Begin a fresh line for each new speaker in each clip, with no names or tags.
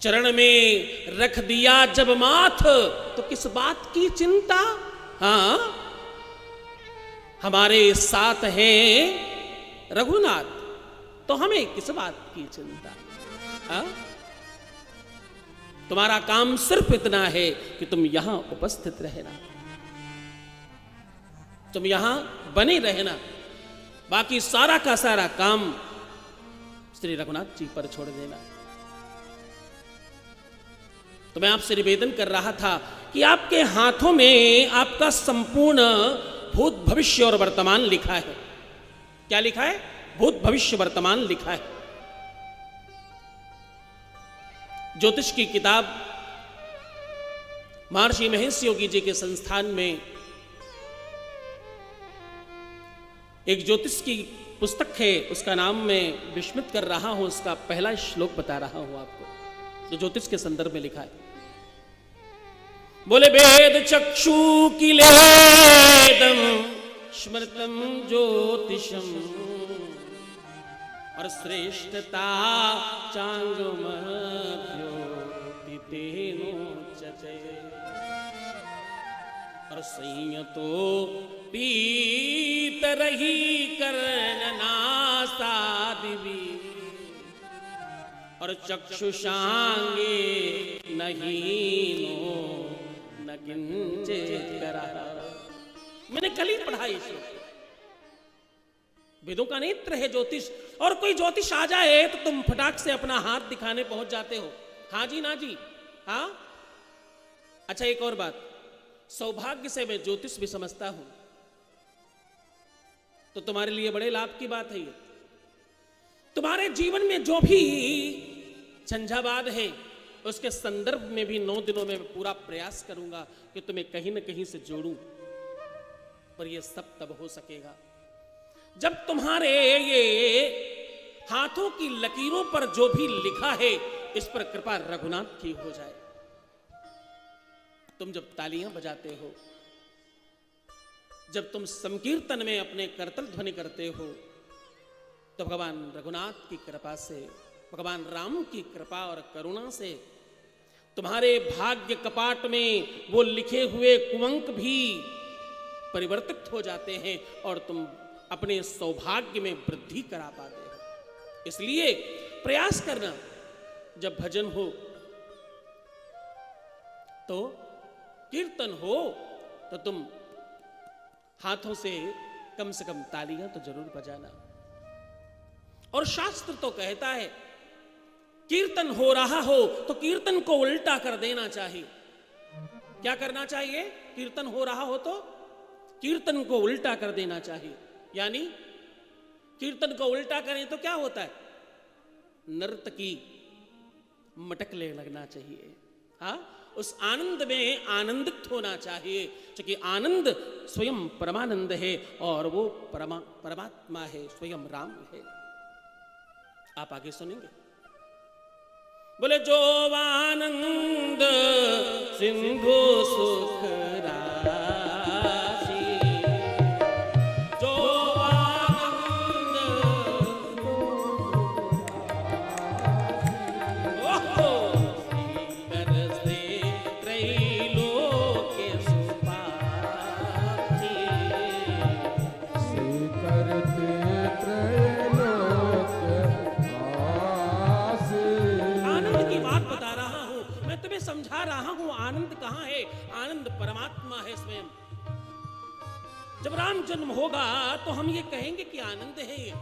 चरण में रख दिया जब माथ, तो किस बात की चिंता। हाँ, हमारे साथ हैं रघुनाथ, तो हमें किस बात की चिंता। हाँ? तुम्हारा काम सिर्फ इतना है कि तुम यहां उपस्थित रहना, तुम यहां बने रहना, बाकी सारा का सारा काम श्री रघुनाथ जी पर छोड़ देना। तो मैं आपसे निवेदन कर रहा था कि आपके हाथों में आपका संपूर्ण भूत भविष्य और वर्तमान लिखा है। क्या लिखा है? भूत भविष्य वर्तमान लिखा है। ज्योतिष की किताब महर्षि महेश योगी जी के संस्थान में एक ज्योतिष की पुस्तक है, उसका नाम मैं विस्मृत कर रहा हूं, उसका पहला श्लोक बता रहा हूं आपको, जो ज्योतिष के संदर्भ में लिखा है। बोले वेद चक्षु किलेदम स्मृतम ज्योतिषम और श्रेष्ठता चांगमद्योतितेनोच्यते और संयतो पीतरही कर्णनासादिवी और चक्षुषांगे नहीनो न किंचित करा। मैंने कल ही पढ़ा इसे। वेदों का नेत्र है ज्योतिष, और कोई ज्योतिष आ जाए तो तुम फटाक से अपना हाथ दिखाने पहुंच जाते हो, हाँ जी ना जी। हाँ, अच्छा एक और बात, सौभाग्य से मैं ज्योतिष भी समझता हूं, तो तुम्हारे लिए बड़े लाभ की बात है ये। तुम्हारे जीवन में जो भी झंझावात है उसके संदर्भ में भी 9 दिनों में पूरा प्रयास करूंगा कि तुम्हें कहीं ना कहीं से जोड़ूं, पर यह सब तब हो सकेगा जब तुम्हारे ये हाथों की लकीरों पर जो भी लिखा है इस पर कृपा रघुनाथ की हो जाए। तुम जब तालियां बजाते हो, जब तुम संकीर्तन में अपने करतल ध्वनि करते हो, तो भगवान रघुनाथ की कृपा से, भगवान राम की कृपा और करुणा से तुम्हारे भाग्य कपाट में वो लिखे हुए कुंवक भी परिवर्तित हो जाते हैं और तुम अपने सौभाग्य में वृद्धि करा पाते हो। इसलिए प्रयास करना, जब भजन हो तो, कीर्तन हो तो तुम हाथों से कम तालियां तो जरूर बजाना। और शास्त्र तो कहता है कीर्तन हो रहा हो तो कीर्तन को उल्टा कर देना चाहिए। क्या करना चाहिए? कीर्तन हो रहा हो तो कीर्तन को उल्टा कर देना चाहिए। यानी कीर्तन को उल्टा करें तो क्या होता है? नर्तकी मटकने लगना चाहिए। हाँ, उस आनंद में आनंदित होना चाहिए, क्योंकि आनंद स्वयं परमानंद है और वो परमात्मा है, स्वयं राम है। आप आगे सुनेंगे। बोले जो आनंद सिंधु सुख राशि, जो आनंद कर से त्रैलोक सुपाठी,
करते त्रैलोक
समझा रहा हूं। आनंद कहां है? आनंद परमात्मा है स्वयं। जब राम जन्म होगा तो हम ये कहेंगे कि आनंद है ये।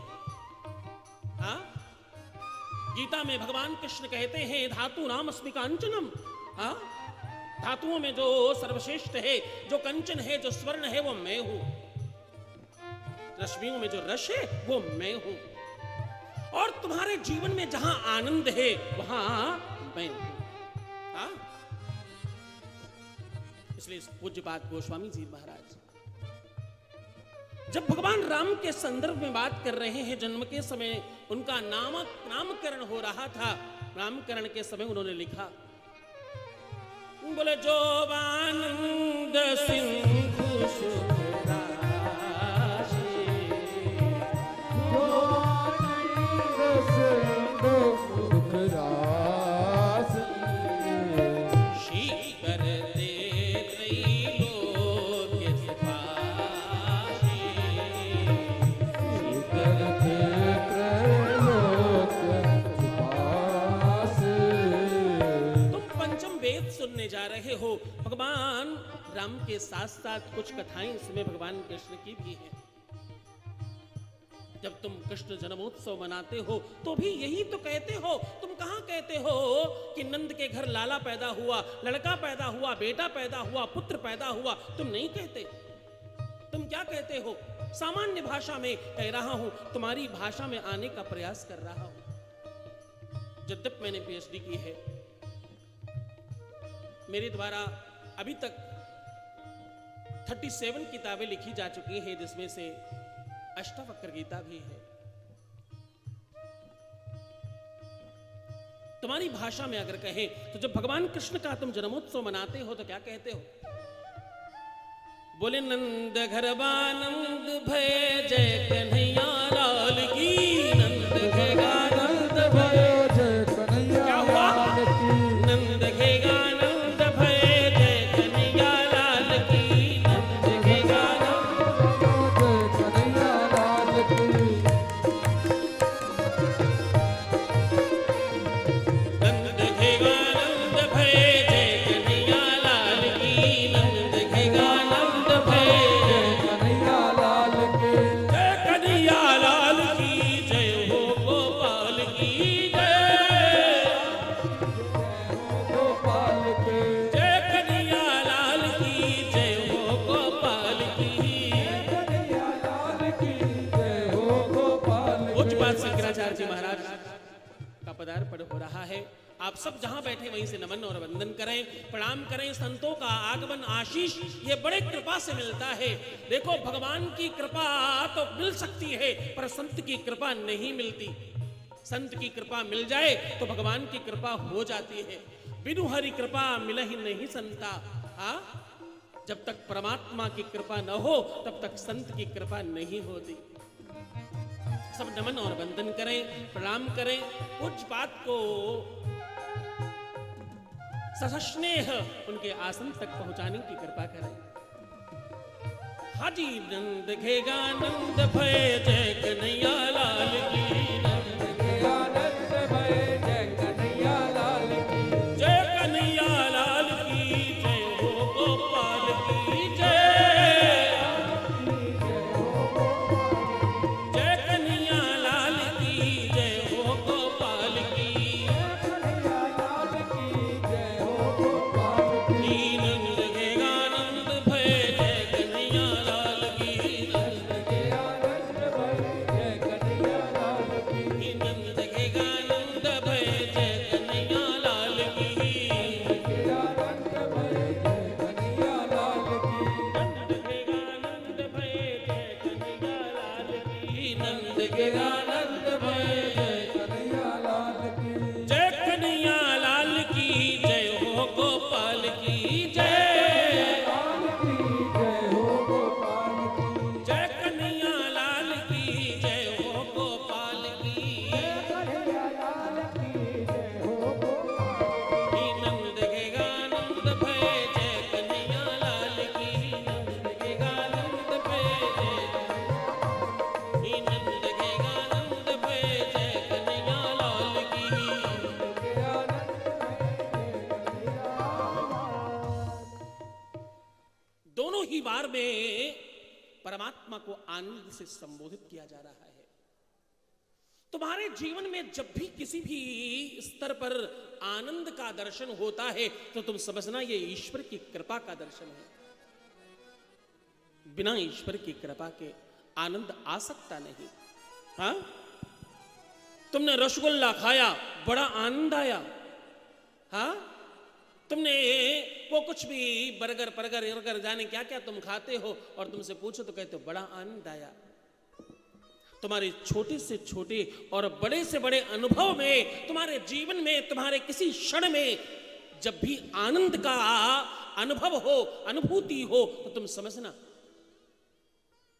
हाँ? गीता में भगवान कृष्ण कहते हैं धातु नाम अस्मि कांचनम। हाँ? धातुओं में जो सर्वश्रेष्ठ है, जो कंचन है, जो स्वर्ण है, वो मैं हूं। रश्मियों में जो रस है वो मैं हूं। और तुम्हारे जीवन में जहां आनंद है वहां मैं हूं। हाँ? इसलिए पूज्यपाद गोस्वामी जी महाराज जब भगवान राम के संदर्भ में बात कर रहे हैं, जन्म के समय उनका नामकरण हो रहा था, नामकरण के समय उन्होंने लिखा, बोले जो आनंद सिंधु सुख राशि,
जो आनंद सिंधु सुख राशि,
सुनने जा रहे हो भगवान राम के साथ साथ कुछ कथाएं इसमें भगवान कृष्ण की भी हैं। जब तुम कृष्ण जन्मोत्सव मनाते हो तो भी यही तो कहते हो। तुम कहां कहते हो कि नंद के घर लाला पैदा हुआ, लड़का पैदा हुआ, बेटा पैदा हुआ, पुत्र पैदा हुआ? तुम नहीं कहते। तुम क्या कहते हो? सामान्य भाषा में कह रहा हूं, तुम्हारी भाषा में आने का प्रयास कर रहा हूं। जब तक मैंने पीएचडी की है, मेरे द्वारा अभी तक 37 किताबें लिखी जा चुकी हैं, जिसमें से अष्टावक्र गीता भी है। तुम्हारी भाषा में अगर कहें तो जब भगवान कृष्ण का तुम जन्मोत्सव मनाते हो तो क्या कहते हो? बोले नंद घरवानंद भय जय कन्हैया लाल की, नंद घेगानंद भय
जय कन्हैया लाल की,
नंद घेगानंद भय जय कन्हैया लाल की, नंद घेगानंद
जय कन्हैया लाल की,
नंद घेगानंद भय जय कन्हैया लाल की, नंद घेगानंद भय
कन्हैया लाल की,
जय कन्हैया लाल की जय हो गोपाल की जय,
गोपाल के,
जय कन्हैया लाल की जय हो गोपाल की।
कन्हैया लाल की जय हो गोपाल के।
उच्च पाद शंकराचार्य जी महाराज का पदार्पण हो रहा है। आप सब जहां बैठे वहीं से नमन और वंदन करें, प्रणाम करें। संतों का आगमन आशीष ये बड़े कृपा से मिलता है। देखो भगवान की कृपा तो मिल सकती है पर संत की कृपा नहीं मिलती। संत की कृपा मिल जाए तो भगवान की कृपा हो जाती है। बिनु हरि कृपा मिल ही नहीं संता। हाँ, जब तक परमात्मा की कृपा न हो तब तक संत की कृपा नहीं होती। सब नमन और वंदन करें, प्रणाम करें। पूज्य पाद को सस्नेह उनके आसन तक पहुंचाने की कृपा करें। हाजी नंद घेगानंद भय जय कन्हैया लाल की, नंद
आनंद भय जय कन्हैया लाल की,
जय कन्हैया लाल की जय हो गोपाल की जय, जय कन्हैया लाल की जय हो गोपाल की।
कन्हैया लाल की जय हो गोपाल की,
नंद घेगानंद भय जय कन्हैया लाल की,
आनंद भय जय कन्हैया लाल की,
नंद घेगानंद भय जय कन्हैया लाल की,
आनंद भय जय कन्हैया लाल की,
नंद घेगानंद भय जय कन्हैया लाल की, नंद घेगानंद भय जय,
कन्हैया लाल की,
जय कन्हैया लाल की जय हो गोपाल की जय,
लाल की जय हो गोपाल की,
जय कन्हैया लाल की जय हो गोपाल की।
कन्हैया लाल की जय हो गोपाल की,
नंद घेगानंद भय जय कन्हैया लाल की, नंद घेगानंद भय जय, नंद घेगानंद भय जय कन्हैया लाल की। दोनों ही बार में परमात्मा को आनंद से संबोधित किया जा रहा है। तुम्हारे जीवन में जब भी किसी भी स्तर पर आनंद का दर्शन होता है तो तुम समझना ये ईश्वर की कृपा का दर्शन है। बिना ईश्वर की कृपा के आनंद आ सकता नहीं। हाँ, तुमने रसगुल्ला खाया, बड़ा आनंद आया। हाँ, तुमने वो कुछ भी बर्गर परगर इर्गर जाने क्या क्या तुम खाते हो और तुमसे पूछो तो कहते हो बड़ा आनंद आया। तुम्हारे छोटे से छोटे और बड़े से बड़े अनुभव में, तुम्हारे जीवन में, तुम्हारे किसी क्षण में जब भी आनंद का अनुभव हो, अनुभूति हो, तो तुम समझना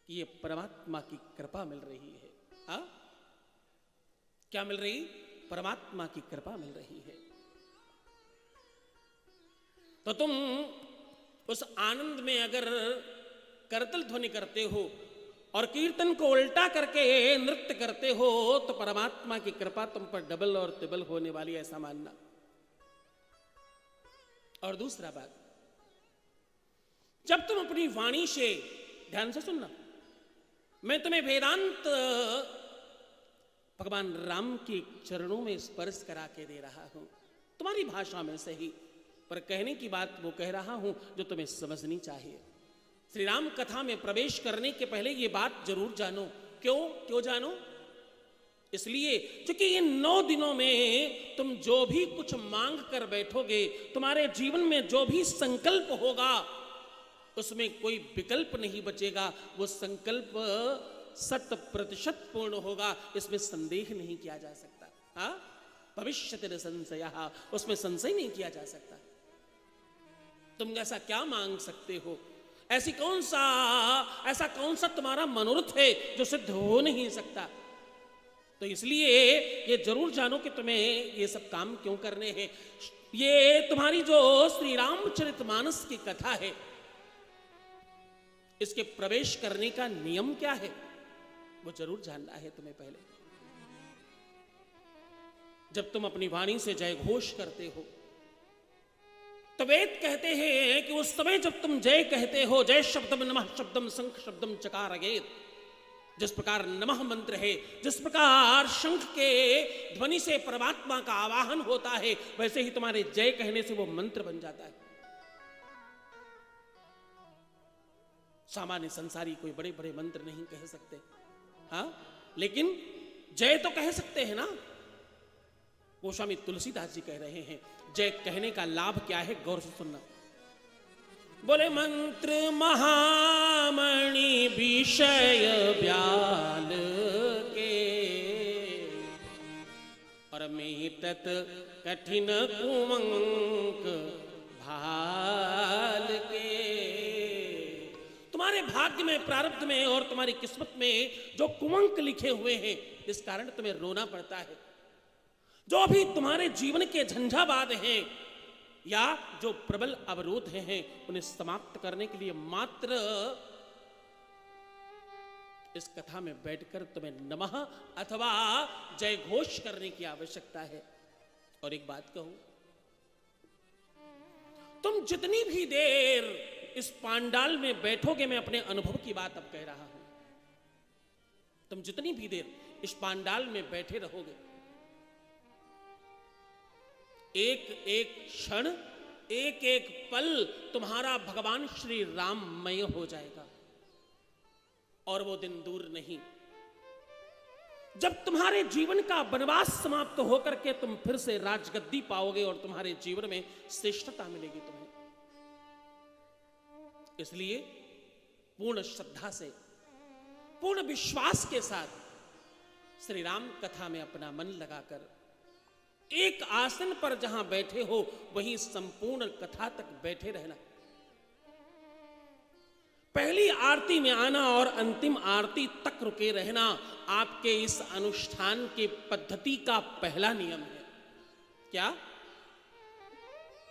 कि ये परमात्मा की कृपा मिल रही है। हाँ, क्या मिल रही? परमात्मा की कृपा मिल रही है। तो तुम उस आनंद में अगर करतल ध्वनि करते हो और कीर्तन को उल्टा करके नृत्य करते हो तो परमात्मा की कृपा तुम पर डबल और तिबल होने वाली, ऐसा मानना। और दूसरा बात, जब तुम अपनी वाणी से, ध्यान से सुनना, मैं तुम्हें वेदांत भगवान राम के चरणों में स्पर्श करा के दे रहा हूं, तुम्हारी भाषा में सही, पर कहने की बात वो कह रहा हूं जो तुम्हें समझनी चाहिए। श्री राम कथा में प्रवेश करने के पहले ये बात जरूर जानो। क्यों जानो? इसलिए क्योंकि इन 9 दिनों में तुम जो भी कुछ मांग कर बैठोगे, तुम्हारे जीवन में जो भी संकल्प होगा, उसमें कोई विकल्प नहीं बचेगा। वो संकल्प 100% पूर्ण होगा, इसमें संदेह नहीं किया जा सकता। हाँ, भविष्यति संशयः, उसमें संशय नहीं किया जा सकता। तुम ऐसा क्या मांग सकते हो? ऐसा कौन सा तुम्हारा मनोरथ है जो सिद्ध हो नहीं सकता? तो इसलिए ये जरूर जानो कि तुम्हें ये सब काम क्यों करने हैं। ये तुम्हारी जो श्री रामचरितमानस की कथा है, इसके प्रवेश करने का नियम क्या है, वो जरूर जानना है तुम्हें। पहले जब तुम अपनी वाणी से जय घोष करते हो, तो वेद कहते हैं कि उस समय जब तुम जय कहते हो, जय शब्दम नमः शब्दम शंख शब्दम चकारगेत, जिस प्रकार नमः मंत्र है, जिस प्रकार शंख के ध्वनि से परमात्मा का आवाहन होता है, वैसे ही तुम्हारे जय कहने से वो मंत्र बन जाता है। सामान्य संसारी कोई बड़े बड़े मंत्र नहीं कह सकते, हाँ, लेकिन जय तो कह सकते हैं ना। गोस्वामी तुलसीदास जी कह रहे हैं, जय कहने का लाभ क्या है, गौर से सुनना। बोले मंत्र महामणि विषय व्याल के, और में तत् कठिन कुमंक भाल के। तुम्हारे भाग्य में, प्रारब्ध में और तुम्हारी किस्मत में जो कुमंक लिखे हुए हैं, इस कारण तुम्हें रोना पड़ता है। जो भी तुम्हारे जीवन के झंझावात हैं या जो प्रबल अवरोध हैं, उन्हें समाप्त करने के लिए मात्र इस कथा में बैठकर तुम्हें नमः अथवा जय घोष करने की आवश्यकता है। और एक बात कहूं, तुम जितनी भी देर इस पांडाल में बैठोगे, मैं अपने अनुभव की बात अब कह रहा हूं, तुम जितनी भी देर इस पांडाल में बैठे रहोगे, एक एक क्षण, एक एक पल तुम्हारा भगवान श्री राममय हो जाएगा। और वो दिन दूर नहीं, जब तुम्हारे जीवन का वनवास समाप्त होकर के तुम फिर से राजगद्दी पाओगे और तुम्हारे जीवन में श्रेष्ठता मिलेगी तुम्हें। इसलिए पूर्ण श्रद्धा से, पूर्ण विश्वास के साथ श्री राम कथा में अपना मन लगाकर एक आसन पर जहां बैठे हो, वहीं संपूर्ण कथा तक बैठे रहना। पहली आरती में आना और अंतिम आरती तक रुके रहना आपके इस अनुष्ठान के पद्धति का पहला नियम है। क्या?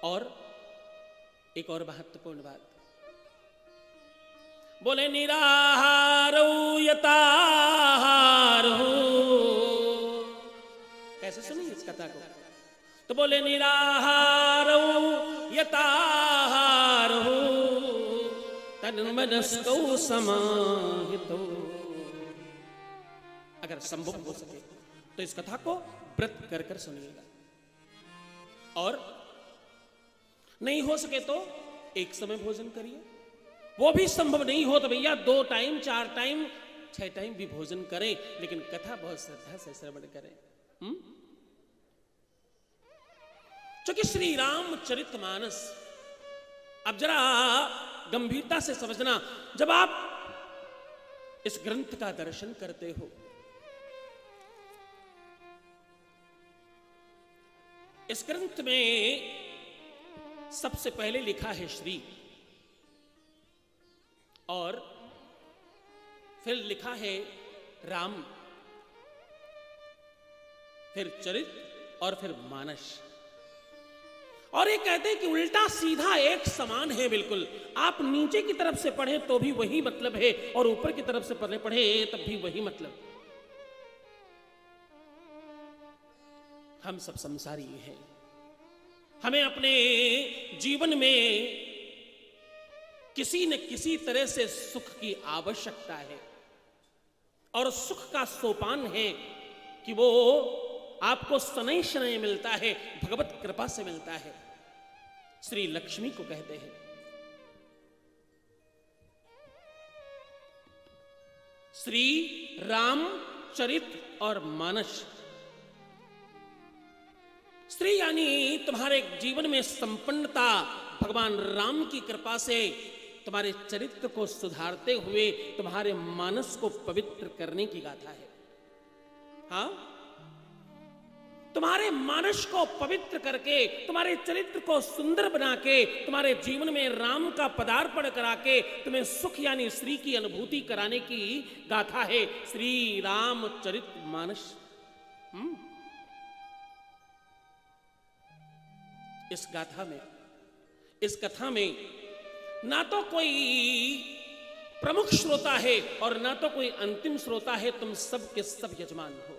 और एक और महत्वपूर्ण बात, बोले निराहारो यताहारो। कैसे सुनी इस कथा को? तो बोले निराहारो यताहारो तन्मनस्को समाहितो। अगर संभव हो सके तो इस कथा को व्रत कर कर सुनिएगा, और नहीं हो सके तो एक समय भोजन करिए। वो भी संभव नहीं हो तो भैया 2 टाइम, 4 टाइम, 6 टाइम भी भोजन करें, लेकिन कथा बहुत श्रद्धा से श्रवण करें। क्योंकि श्री रामचरितमानस, अब जरा गंभीरता से समझना, जब आप इस ग्रंथ का दर्शन करते हो, इस ग्रंथ में सबसे पहले लिखा है श्री, और फिर लिखा है राम, फिर चरित, और फिर मानस। और ये कहते हैं कि उल्टा सीधा एक समान है बिल्कुल। आप नीचे की तरफ से पढ़े तो भी वही मतलब है, और ऊपर की तरफ से पढ़े तब भी वही मतलब। हम सब संसारी हैं, हमें अपने जीवन में किसी न किसी तरह से सुख की आवश्यकता है, और सुख का सोपान है कि वो आपको शनै शनै मिलता है, भगवत कृपा से मिलता है। श्री लक्ष्मी को कहते हैं। श्री राम चरित और मानस। श्री यानी तुम्हारे जीवन में संपन्नता भगवान राम की कृपा से तुम्हारे चरित्र को सुधारते हुए तुम्हारे मानस को पवित्र करने की गाथा है। हाँ, तुम्हारे मानस को पवित्र करके, तुम्हारे चरित्र को सुंदर बना के, तुम्हारे जीवन में राम का पदार्पण करा के तुम्हें सुख यानी श्री की अनुभूति कराने की गाथा है श्री राम चरित मानस। इस गाथा में, इस कथा में ना तो कोई प्रमुख श्रोता है और ना तो कोई अंतिम श्रोता है। तुम सब के सब यजमान हो,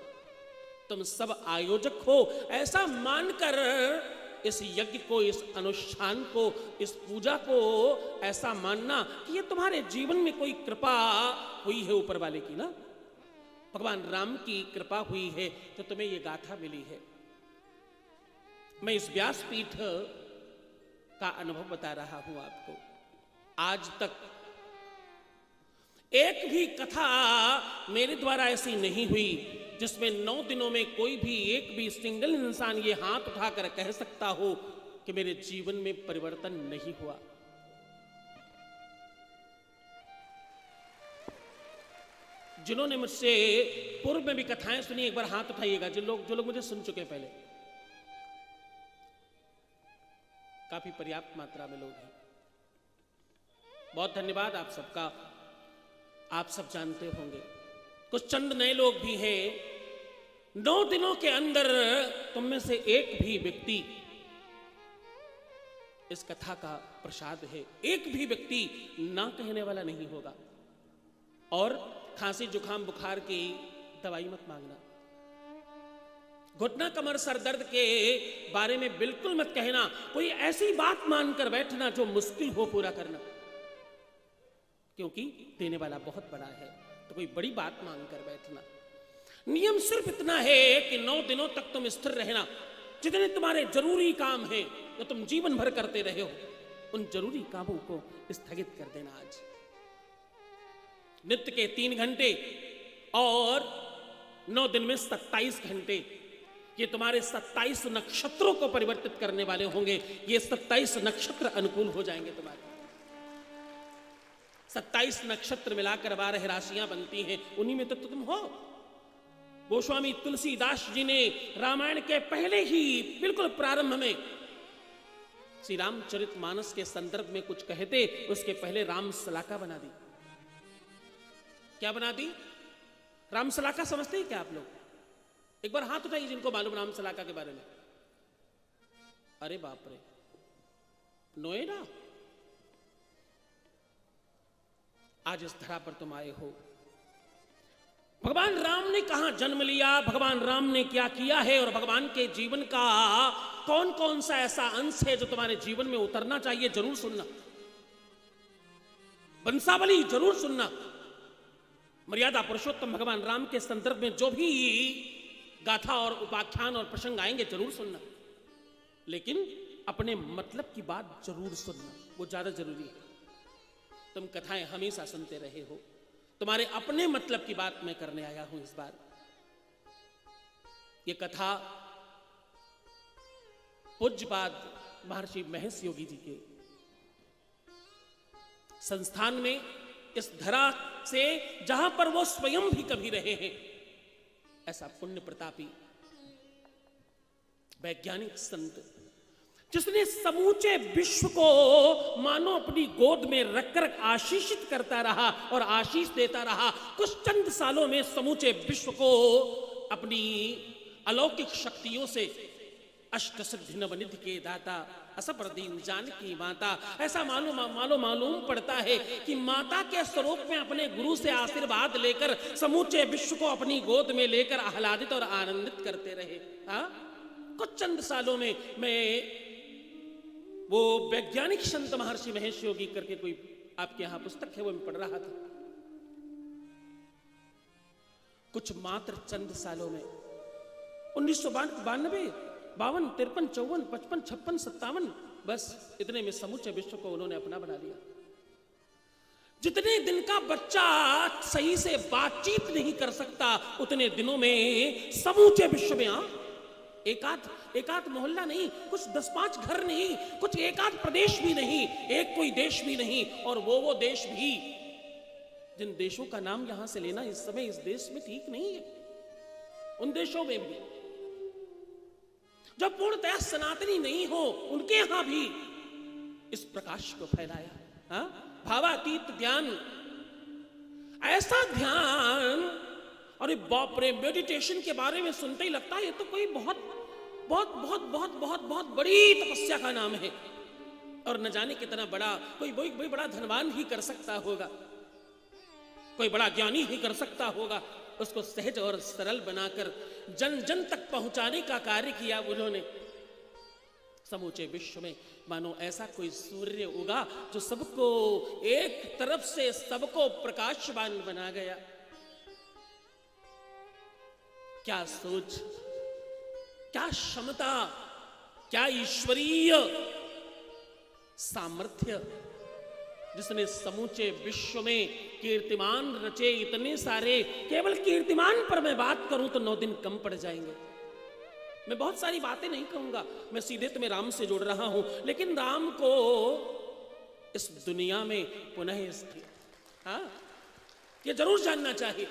तुम सब आयोजक हो। ऐसा मानकर इस यज्ञ को, इस अनुष्ठान को, इस पूजा को ऐसा मानना कि ये तुम्हारे जीवन में कोई कृपा हुई है ऊपर वाले की, ना भगवान राम की कृपा हुई है तो तुम्हें ये गाथा मिली है। मैं इस व्यासपीठ का अनुभव बता रहा हूं आपको। आज तक एक भी कथा मेरे द्वारा ऐसी नहीं हुई जिसमें 9 दिनों में कोई भी एक भी सिंगल इंसान ये हाथ उठाकर कह सकता हो कि मेरे जीवन में परिवर्तन नहीं हुआ। जिन्होंने मुझसे पूर्व में भी कथाएं सुनी, एक बार हाथ उठाइएगा। जो लोग मुझे सुन चुके पहले, काफी पर्याप्त मात्रा में लोग हैं। बहुत धन्यवाद आप सबका। आप सब जानते होंगे, कुछ चंद नए लोग भी हैं। 9 दिनों के अंदर तुम में से एक भी व्यक्ति इस कथा का प्रसाद है, एक भी व्यक्ति ना कहने वाला नहीं होगा। और खांसी जुकाम बुखार की दवाई मत मांगना, घुटना कमर सर दर्द के बारे में बिल्कुल मत कहना। कोई ऐसी बात मानकर बैठना जो मुश्किल हो पूरा करना, क्योंकि देने वाला बहुत बड़ा है। तो कोई बड़ी बात मांगकर बैठना। नियम सिर्फ इतना है कि 9 दिनों तक तुम स्थिर रहना। जितने तुम्हारे जरूरी काम हैं जो तुम जीवन भर करते रहे हो, उन जरूरी कामों को स्थगित कर देना। आज नित्य के 3 घंटे और 9 दिन में 27 घंटे, ये तुम्हारे 27 नक्षत्रों को परिवर्तित करने वाले होंगे। ये 27 नक्षत्र अनुकूल हो जाएंगे तुम्हारे। 27 नक्षत्र मिलाकर 12 राशियां बनती हैं, उन्हीं में तो तुम हो। गोस्वामी तुलसीदास जी ने रामायण के पहले ही बिल्कुल प्रारंभ में श्री रामचरितमानस के संदर्भ में कुछ कहते, उसके पहले राम सलाका बना दी। क्या बना दी? राम सलाका समझते हैं क्या आप लोग? एक बार हाथ उठाइए जिनको मालूम राम सलाका के बारे में। अरे बाप रे, नोएडा। आज इस धरा पर तुम आए हो। भगवान राम ने कहां जन्म लिया, भगवान राम ने क्या किया है, और भगवान के जीवन का कौन कौन सा ऐसा अंश है जो तुम्हारे जीवन में उतरना चाहिए, जरूर सुनना। वंशावली जरूर सुनना। मर्यादा पुरुषोत्तम भगवान राम के संदर्भ में जो भी गाथा और उपाख्यान और प्रसंग आएंगे जरूर सुनना, लेकिन अपने मतलब की बात जरूर सुनना, वो ज्यादा जरूरी है। तुम कथाएं हमेशा सुनते रहे हो, तुम्हारे अपने मतलब की बात मैं करने आया हूं इस बार। ये कथा पूज्यपाद महर्षि महेश योगी जी के संस्थान में, इस धरा से जहां पर वो स्वयं भी कभी रहे हैं, ऐसा पुण्य प्रतापी वैज्ञानिक संत जिसने समूचे विश्व को मानो अपनी गोद में रखकर आशीषित करता रहा और आशीष देता रहा, कुछ चंद सालों में समूचे विश्व को अपनी अलौकिक शक्तियों से अष्ट सिद्धि नवनिधि के दाता असपर दीन जानकी माता, ऐसा मालूम पड़ता है कि माता के स्वरूप में अपने गुरु से आशीर्वाद लेकर समूचे विश्व को अपनी गोद में लेकर आह्लादित और आनंदित करते रहे। हाँ, कुछ चंद सालों में मैं वो वैज्ञानिक संत महर्षि महेश योगी करके कोई आपके यहां पुस्तक है, वो मैं पढ़ रहा था। कुछ मात्र चंद सालों में 1992, 52, 53, 54, 55, 56, 57, बस इतने में समूचे विश्व को उन्होंने अपना बना लिया। जितने दिन का बच्चा सही से बातचीत नहीं कर सकता, उतने दिनों में समूचे विश्व में एक आध मोहल्ला नहीं, कुछ 10-5 घर नहीं, कुछ एक आध प्रदेश भी नहीं, एक कोई देश भी नहीं, और वो देश भी जिन देशों का नाम यहां से लेना इस समय इस देश में ठीक नहीं है, उन देशों में भी जो पूर्णतया सनातनी नहीं हो, उनके यहां भी इस प्रकाश को फैलाया। हाँ, भावातीत ध्यान, ऐसा ध्यान, अरे बाप रे, मेडिटेशन के बारे में सुनते ही लगता है ये तो कोई बहुत बहुत बहुत बहुत बहुत बहुत बड़ी तपस्या का नाम है, और न जाने कितना बड़ा कोई बड़ा धनवान ही कर सकता होगा, कोई बड़ा ज्ञानी ही कर सकता होगा। उसको सहज और सरल बनाकर जन जन तक पहुंचाने का कार्य किया उन्होंने। समूचे विश्व में मानो ऐसा कोई सूर्य उगा जो सबको एक तरफ से सबको प्रकाशवान बना गया। क्या सोच, क्या क्षमता, क्या ईश्वरीय सामर्थ्य, जिसने समूचे विश्व में कीर्तिमान रचे इतने सारे। केवल कीर्तिमान पर मैं बात करूं तो 9 दिन कम पड़ जाएंगे। मैं बहुत सारी बातें नहीं कहूंगा, मैं सीधे तुम्हें राम से जोड़ रहा हूं, लेकिन राम को इस दुनिया में पुनः स्थित, हाँ, ये जरूर जानना चाहिए।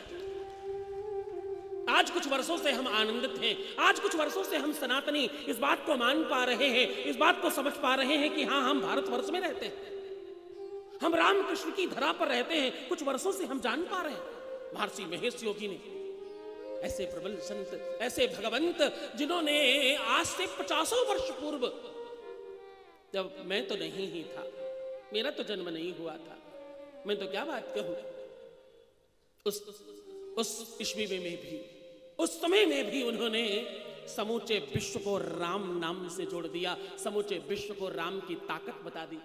आज कुछ वर्षों से हम आनंदित हैं, आज कुछ वर्षों से हम सनातनी इस बात को मान पा रहे हैं, इस बात को समझ पा रहे हैं कि हाँ, हम भारतवर्ष में रहते हैं, हम रामकृष्ण की धरा पर रहते हैं। कुछ वर्षों से हम जान पा रहे हैं। महर्षि महेश योगी ने, ऐसे प्रबल संत, ऐसे भगवंत, जिन्होंने आज से 50 वर्ष पूर्व, जब मैं तो नहीं ही था, मेरा तो जन्म नहीं हुआ था, मैं तो क्या बात कहूं, उस ईस्वी में भी, उस समय में भी उन्होंने समूचे विश्व को राम नाम से जोड़ दिया, समूचे विश्व को राम की ताकत बता दी।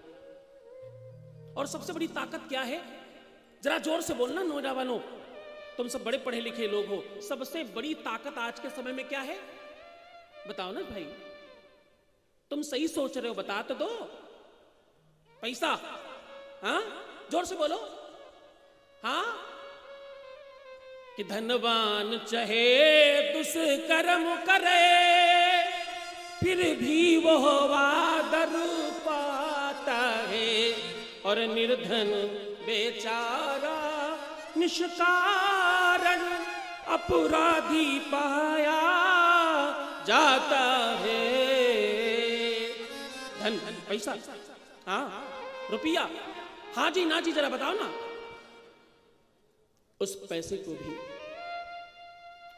और सबसे बड़ी ताकत क्या है, जरा जोर से बोलना नौजवानों, तुम सब बड़े पढ़े लिखे लोग हो, सबसे बड़ी ताकत आज के समय में क्या है, बताओ ना भाई, तुम सही सोच रहे हो, बता तो दो। पैसा, हाँ, जोर से बोलो, हाँ, कि धनवान चाहे दुष्कर्म करे, फिर भी वो आदर पाता है, और निर्धन बेचारा निष्कारण अपराधी पाया जाता है। धन, पैसा, हाँ, रुपया, हाँ जी ना जी, जरा बताओ ना। उस पैसे को भी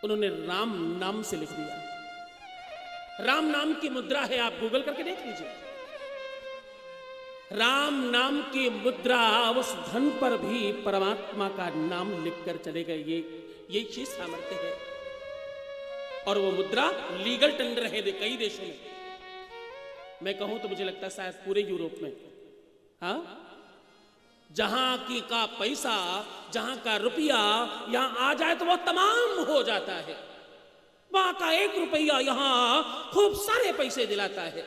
उन्होंने राम नाम से लिख दिया। राम नाम की मुद्रा है, आप गूगल करके देख लीजिए। राम नाम की मुद्रा, उस धन पर भी परमात्मा का नाम लिखकर चले गए। ये चीज सामर्थ्य है। और वो मुद्रा लीगल टेंडर है कई देशों में। मैं कहूं तो मुझे लगता है शायद पूरे यूरोप में, हाँ, जहां की का पैसा, जहां का रुपया यहां आ जाए तो वह तमाम हो जाता है। वहां का 1 रुपया यहां खूब सारे पैसे दिलाता है।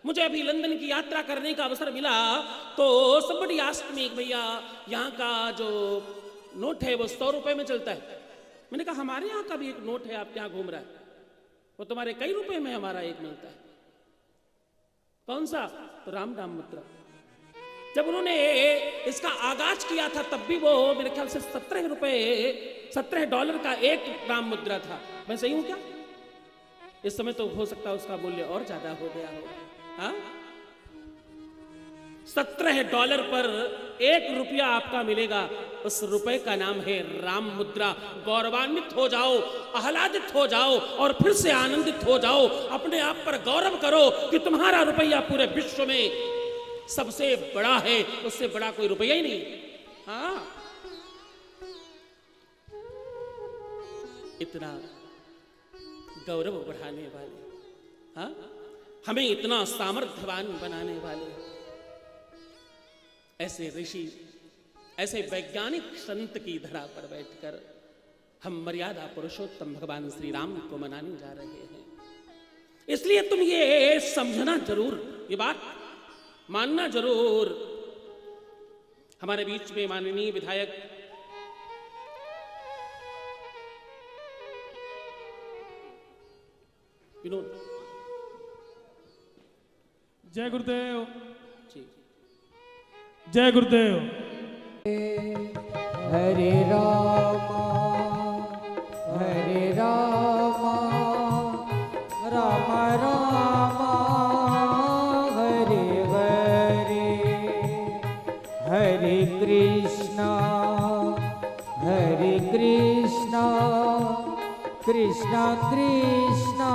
मुझे अभी लंदन की यात्रा करने का अवसर मिला तो somebody asked me, भैया यहाँ का जो नोट है वो 100 रुपए में चलता है। मैंने कहा हमारे यहाँ का भी एक नोट है, आप यहाँ घूम रहा है, वो तुम्हारे कई रुपए में हमारा एक मिलता है। कौन सा? तो राम नाम मुद्रा। जब उन्होंने इसका आगाज किया था तब भी वो मेरे ख्याल से $17 का एक राम मुद्रा था। मैं सही हूं क्या? इस समय तो हो सकता है उसका मूल्य और ज्यादा हो गया हो। हाँ, $17 पर 1 रुपया आपका मिलेगा। उस रुपए का नाम है राम मुद्रा। गौरवान्वित हो जाओ, आह्लादित हो जाओ और फिर से आनंदित हो जाओ। अपने आप पर गौरव करो कि तुम्हारा रुपया पूरे विश्व में सबसे बड़ा है, उससे बड़ा कोई रुपया ही नहीं। हाँ, इतना गौरव बढ़ाने वाले, हाँ, हमें इतना सामर्थ्यवान बनाने वाले ऐसे ऋषि, ऐसे वैज्ञानिक संत की धरा पर बैठकर हम मर्यादा पुरुषोत्तम भगवान श्री राम को मनाने जा रहे हैं। इसलिए तुम ये समझना जरूर, ये बात मानना जरूर। हमारे बीच में माननीय विधायक विनोद
जय गुरुदेव,
जी,
जय गुरुदेव।
हरे राम राम राम हरे हरे, हरे कृष्णा कृष्णा कृष्णा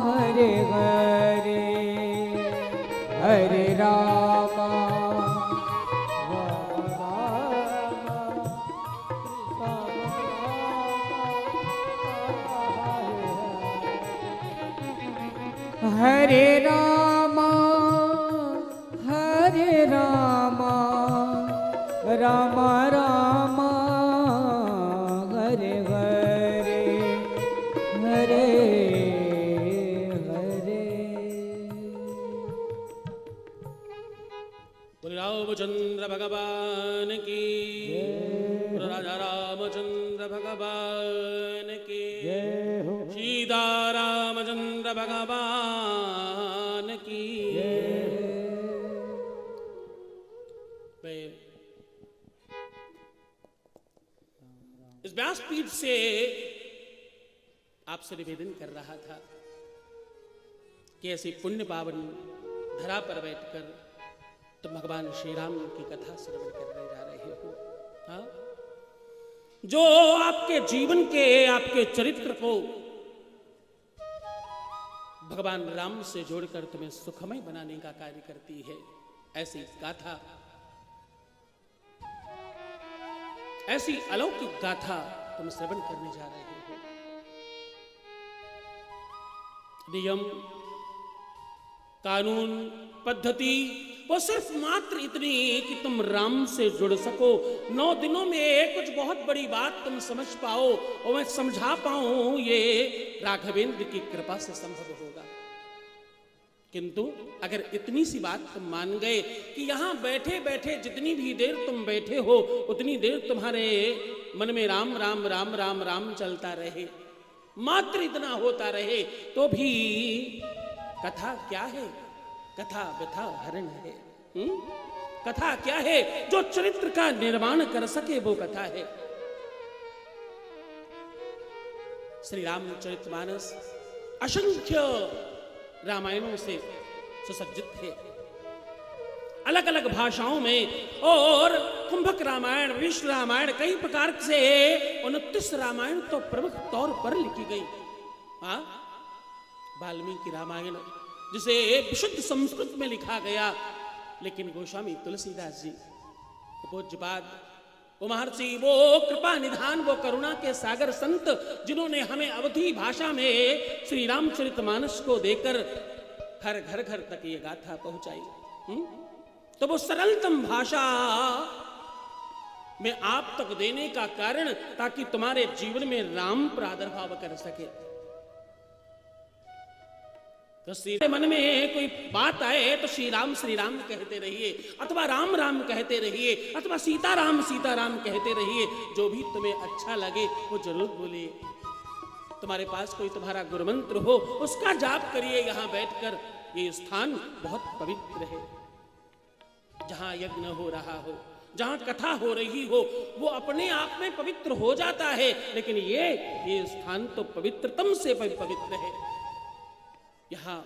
हरे हरे, हरे राम हरे राम राम राम हरे हरे, हरे हरे।
बोले रामचंद्र भगवान की, राजा रामचंद्र भगवान की,
जय हो,
सीता रामचंद्र भगवान की। मैं इस व्यासपीठ से आपसे निवेदन कर रहा था कि ऐसी पुण्य पावन धरा पर बैठकर तुम भगवान श्री राम की कथा श्रवण करने जा रहे हो। हाँ, जो आपके जीवन के, आपके चरित्र को भगवान राम से जोड़कर तुम्हें सुखमय बनाने का कार्य करती है, ऐसी गाथा, ऐसी अलौकिक गाथा तुम श्रवण करने जा रहे हो। नियम, कानून, पद्धति वो सिर्फ मात्र इतनी कि तुम राम से जुड़ सको। 9 दिनों में कुछ बहुत बड़ी बात तुम समझ पाओ और मैं समझा पाऊं, ये राघवेंद्र की कृपा से संभव होगा। किंतु अगर इतनी सी बात तुम मान गए कि यहां बैठे बैठे जितनी भी देर तुम बैठे हो उतनी देर तुम्हारे मन में राम राम राम राम राम चलता रहे, मात्र इतना होता रहे, तो भी कथा क्या है? कथा व्यथा हरण है। कथा क्या है? जो चरित्र का निर्माण कर सके वो कथा है। श्री रामचरितमानस असंख्य रामायणों से सुसज्जित है, अलग अलग भाषाओं में। और कुंभक रामायण, विश्व रामायण, कई प्रकार से 29 रामायण तो प्रमुख तौर पर लिखी गई। हाँ, वाल्मीकि रामायण जिसे विशुद्ध संस्कृत में लिखा गया, लेकिन गोस्वामी तुलसीदास जी पूज्यपाद, वो महर्षि, वो कृपा निधान, वो करुणा के सागर संत, जिन्होंने हमें अवधी भाषा में श्री रामचरितमानस को देकर हर घर घर तक ये गाथा पहुंचाई। तो वो सरलतम भाषा में आप तक देने का कारण ताकि तुम्हारे जीवन में राम प्रादुर्भाव कर सके। तो श्री मन में कोई बात आए तो श्री राम कहते रहिए, अथवा राम राम कहते रहिए, अथवा सीता राम कहते रहिए। जो भी तुम्हें अच्छा लगे वो जरूर बोलिए। तुम्हारे पास कोई तुम्हारा गुरुमंत्र हो उसका जाप करिए यहां बैठकर। ये स्थान बहुत पवित्र है। जहां यज्ञ हो रहा हो, जहां कथा हो रही हो, वो अपने आप में पवित्र हो जाता है, लेकिन ये स्थान तो पवित्रतम से पवित्र है। यहां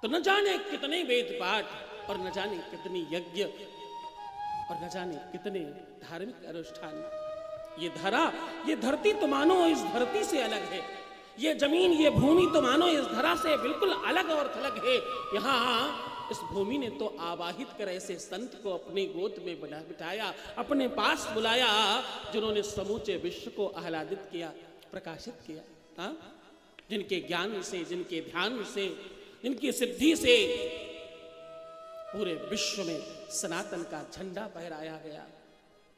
तो न जाने कितने वेद पाठ और न जाने कितनी यज्ञ और न जाने कितने धार्मिक अनुष्ठान। ये धरा, ये धरती तो मानो इस धरती से अलग है। ये जमीन, ये भूमि तो मानो इस धरा से बिल्कुल अलग और थलग है। यहाँ इस भूमि ने तो आवाहित कर ऐसे संत को अपने गोद में बिठाया, अपने पास बुलाया, जिन्होंने समूचे विश्व को आह्लादित किया, प्रकाशित किया। हाँ, जिनके ज्ञान से, जिनके ध्यान से, जिनकी सिद्धि से पूरे विश्व में सनातन का झंडा फहराया गया।